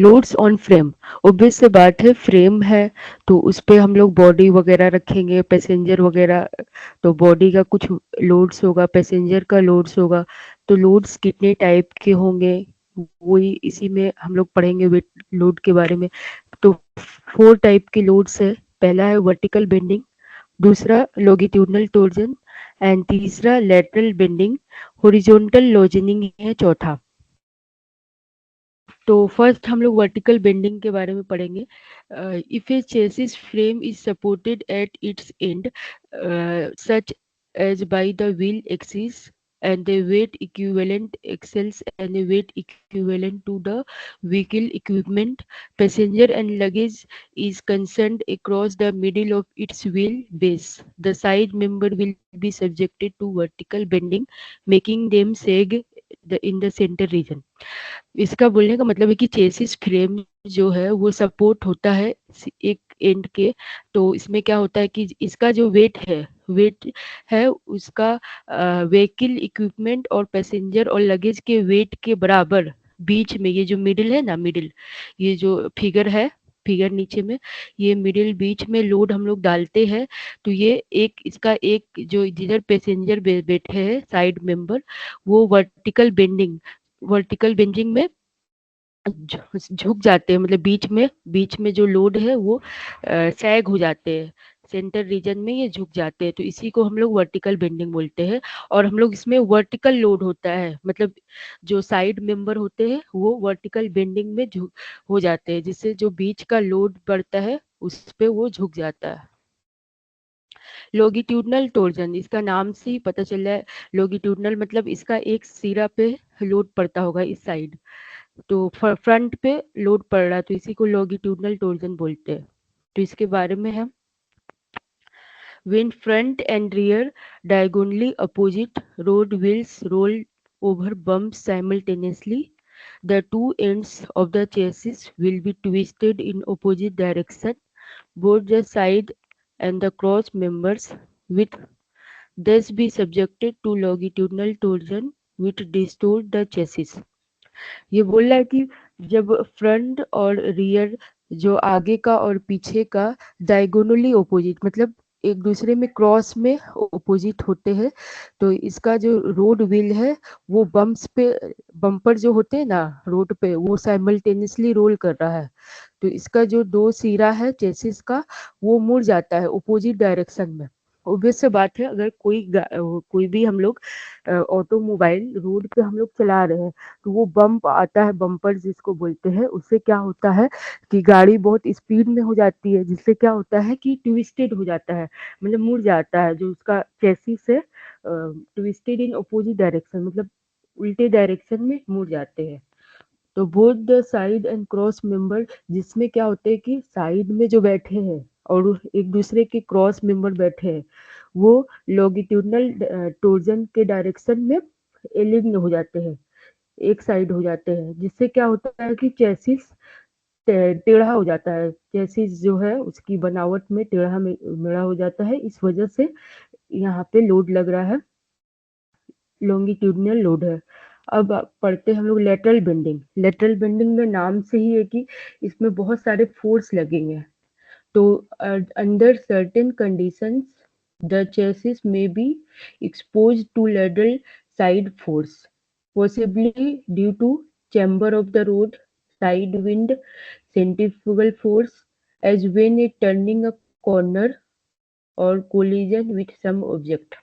Loads on frame. Obvious सी बात है, frame है तो उस पे हम लोग बॉडी वगैरह रखेंगे, पैसेंजर वगैरह, तो बॉडी का कुछ लोड्स होगा, पैसेंजर का लोड्स होगा। तो लोड्स कितने टाइप के होंगे, वही इसी में हम लोग पढ़ेंगे वेट लोड के बारे में। तो 4 टाइप के लोड्स है। पहला है वर्टिकल बेंडिंग, दूसरा लॉन्गिट्यूडिनल टॉर्जन एंड तीसरा लैटरल बेंडिंग, हॉरिजॉन्टल लोजनिंग है चौथा। तो फर्स्ट हम लोग वर्टिकल बेंडिंग के बारे में पढ़ेंगे। If a chassis frame is supported at its end such as by the wheel axis and the weight equivalent excels and the weight equivalent to the vehicle equipment, passenger and luggage is concerned across the middle of its wheel base, the side member will be subjected to vertical bending, making them sag in the center region. इसका बोलने का मतलब है कि chassis frame जो है वो support होता है एक एंड के। तो इसमें क्या होता है कि इसका जो वेट है उसका व्हीकल इक्विपमेंट और पैसेंजर और लगेज के वेट के बराबर बीच में, ये जो मिडिल है ना, मिडिल, ये जो फिगर है, फिगर नीचे में, ये मिडिल बीच में लोड हम लोग डालते हैं। तो ये एक इसका एक जो जिधर पैसेंजर बैठे हैं साइड मेंबर, वो वर्टिकल बेंडिंग में झुक जाते हैं, मतलब बीच में जो लोड है वो सैग हो जाते हैं, सेंटर रीजन में ये झुक जाते हैं, तो इसी को हम लोग वर्टिकल बेंडिंग बोलते हैं। और हम लोग इसमें वर्टिकल लोड होता है, मतलब जो साइड मेंबर होते हैं वो वर्टिकल बेंडिंग में झुक हो जाते हैं, जिससे जो बीच का लोड बढ़ता है उस पे वो झुक जाता है। लॉन्गिट्यूडिनल टॉर्जन, इसका नाम से ही पता चल रहा है, लॉन्गिट्यूडिनल मतलब इसका एक सिरा पे लोड पड़ता होगा इस साइड, तो फ्रंट पे लोड पड़ रहा है, तो इसी को लॉन्गिट्यूडिनल टॉर्जन बोलते हैं। तो इसके बारे में है, when front and rear diagonally opposite road wheels roll over bumps simultaneously, the two ends of the chassis will be twisted in opposite direction. Both the side and the cross members will thus be subjected to longitudinal torsion which distort the chassis. ये बोल रहा है कि जब front और rear, जो आगे का और पीछे का डायगोनली ओपोजिट, मतलब एक दूसरे में क्रॉस में ओपोजिट होते हैं, तो इसका जो रोड व्हील है वो बम्पर जो होते हैं ना रोड पे, वो साइमल्टेनियसली रोल कर रहा है। तो इसका जो दो सिरा है चेसिस का, वो मुड़ जाता है ओपोजिट डायरेक्शन में। ऑब्वियस से बात है, अगर कोई भी हम लोग ऑटोमोबाइल रोड पे हम लोग चला रहे हैं, तो वो बम्प आता है, बम्पर जिसको बोलते हैं, उससे क्या होता है कि गाड़ी बहुत स्पीड में हो जाती है, जिससे क्या होता है कि ट्विस्टेड हो जाता है, मतलब मुड़ जाता है जो उसका चेसिस है, ट्विस्टेड इन अपोजिट डायरेक्शन, मतलब उल्टे डायरेक्शन में मुड़ जाते हैं। तो both the side and cross member, जिसमें क्या होता है कि साइड में जो बैठे हैं और एक दूसरे के क्रॉस मेंबर बैठे हैं, वो लॉन्गिट्यूडिनल टॉर्जन के डायरेक्शन में एलिग्न हो जाते हैं, एक साइड हो जाते हैं, जिससे क्या होता है कि चेसिस टेढ़ा हो जाता है, चेसिस जो है उसकी बनावट में मेढ़ा हो जाता है। इस वजह से यहाँ पे लोड लग रहा है, लॉन्गिट्यूडिनल लोड है। अब पढ़ते हैं हम लोग लेटरल बेंडिंग। लेटरल बेंडिंग में नाम से ही है कि इसमें बहुत सारे फोर्स लगेंगे। तो under certain conditions the chassis में B exposed to lateral side force, possibly due to chamber of the road, side wind, centrifugal force, as when it turning a corner or collision with some object.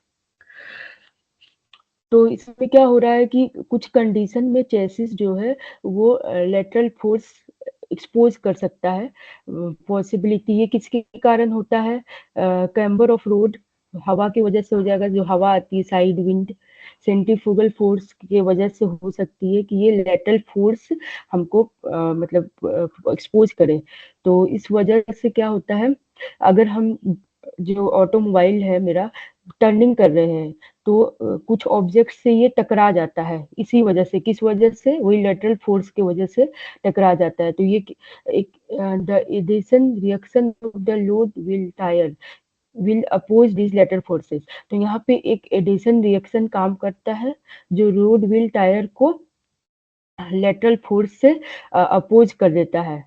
तो इसमें क्या हो रहा है कि कुछ condition में चेसिस जो है वो लेटरल फोर्स एक्सपोज कर सकता है। पॉसिबिलिटी ये किसके कारण होता है, कैम्बर ऑफ रोड, हवा की वजह से हो जाएगा, जो हवा आती है साइड विंड, सेंट्रीफ्यूगल फोर्स की वजह से हो सकती है कि ये लेटरल फोर्स हमको मतलब एक्सपोज करे। तो इस वजह से क्या होता है, अगर हम जो ऑटोमोबाइल है मेरा टर्निंग कर रहे हैं, तो कुछ ऑब्जेक्ट से ये टकरा जाता है, इसी वजह से, किस वजह से, वही लेटरल फोर्स की वजह से टकरा जाता है। तो ये एक the addition reaction of the load will oppose this lateral forces. तो यहाँ पे एक एडिशन रिएक्शन काम करता है जो रोड व्हील टायर को लेटरल फोर्स से अपोज कर देता है,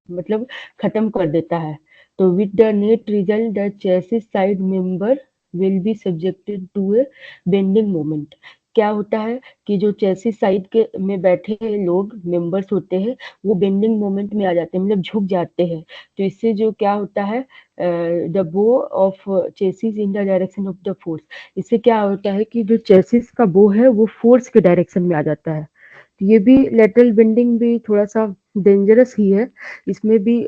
मतलब खत्म कर देता है। तो with the net result the chassis side member will be subjected to a bending moment. क्या होता है कि जो चेसिस साइड के में बैठे लोग मेंबर्स होते हैं वो बेंडिंग मोमेंट में आ जाते हैं, मतलब झुक जाते हैं। तो इससे जो क्या होता है, द बो of chassis in the direction of the force, इससे क्या होता है कि जो चेसिस का बो है वो फोर्स के डायरेक्शन में आ जाता है। तो ये भी लेटरल बेंडिंग भी थोड़ा सा डेंजरस ही है। इसमें भी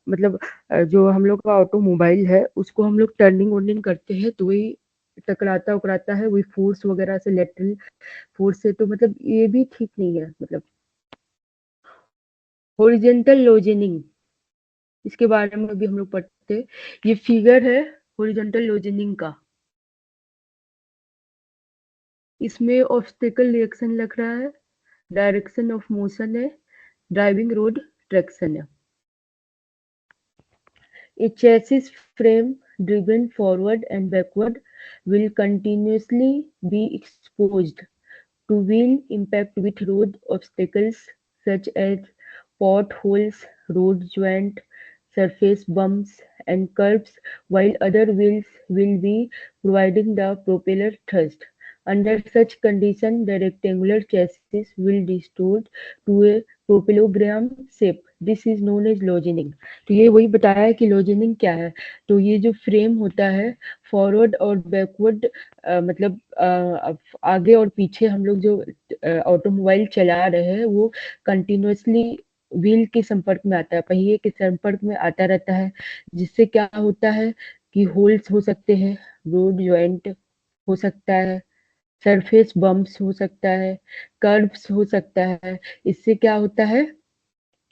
मतलब जो हम लोग का ऑटोमोबाइल है उसको हम लोग टर्निंग वर्निंग करते हैं तो वही टकराता उकराता है, वही फोर्स वगैरह से, लेटरल फोर्स से। तो मतलब ये भी ठीक नहीं है। मतलब हॉरिजेंटल लोजेनिंग, इसके बारे में भी हम लोग पढ़ते हैं। ये फिगर है हॉरिजेंटल लोजेनिंग का। इसमें ऑब्स्टेकल रिएक्शन लग रहा है, डायरेक्शन ऑफ मोशन है, ड्राइविंग रोड ट्रैक्शन है। A chassis frame driven forward and backward will continuously be exposed to wheel impact with road obstacles such as potholes, road joint, surface bumps, and curbs, while other wheels will be providing the propeller thrust. Under such condition, the rectangular chassis will distort to a parallelogram shape. This is known as logening. तो ये वही बताया है कि लोजेनिंग क्या है। तो ये जो फ्रेम होता है फॉरवर्ड और बैकवर्ड, मतलब आगे और पीछे हम लोग जो ऑटोमोबाइल चला रहे हैं वो कंटिन्यूअसली व्हील के संपर्क में आता है, पहिए के संपर्क में आता रहता है। जिससे क्या होता है कि होल्स हो सकते हैं, रोड जॉइंट हो सकता है, सरफेस बम्प्स हो सकता है, कर्व्स हो सकता है। इससे क्या होता है,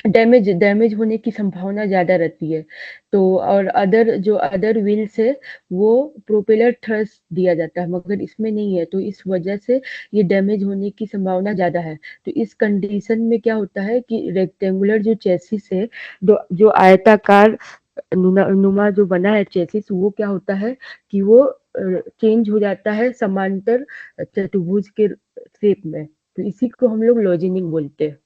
डैमेज डैमेज होने की संभावना ज़्यादा रहती है। तो और अदर जो अदर व्हील्स है वो प्रोपेलर थ्रस्ट दिया जाता है, मगर इसमें नहीं है, तो इस वजह से ये डैमेज होने की संभावना ज़्यादा है। तो इस कंडीशन में क्या होता है कि रेक्टेंगुलर जो चेसिस है, जो जो आयताकार नुमा जो बना है चेसिस, वो क्या होता है कि वो चेंज हो जाता है समांतर चतुर्भुज के शेप में। तो इसी को हम लोग लॉजिनिंग बोलते हैं।